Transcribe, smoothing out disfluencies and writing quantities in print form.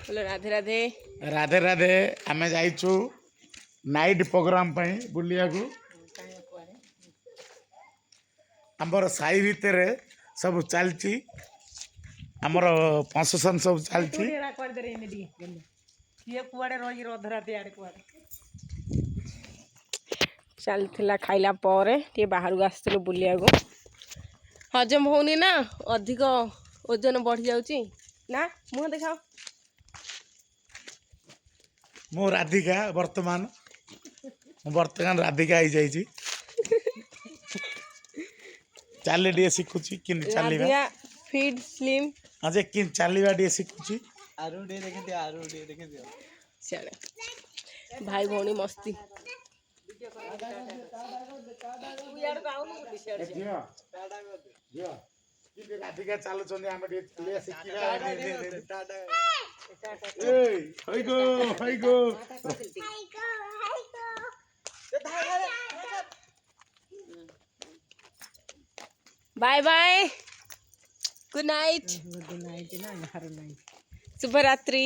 Hello Radhe Radhe Radhe Radhe आमे जाइछु night programme पई बुलिया को हमर साई भीतर सब चलची हमर फंक्शन सब चलची चलथिला खाइला पर टे बाहर को आसथिलु बुलिया को हजम होनी ना अधिक ओजन बढ़ी जाउची ना मुह देखाओ मो राधिका वर्तमान राधिका आई जाइची चाले डे सिखुची किन चालीबा राधिका फिट स्लिम अजे किन चालीबा डे सिखुची आरु डे देखे दियो चले भाई भौणी मस्ती राधिका चालू चंदी आमे डे चलिया सिखिबा ए हाय गो बाय बाय गुड नाइट शुभ रात्रि।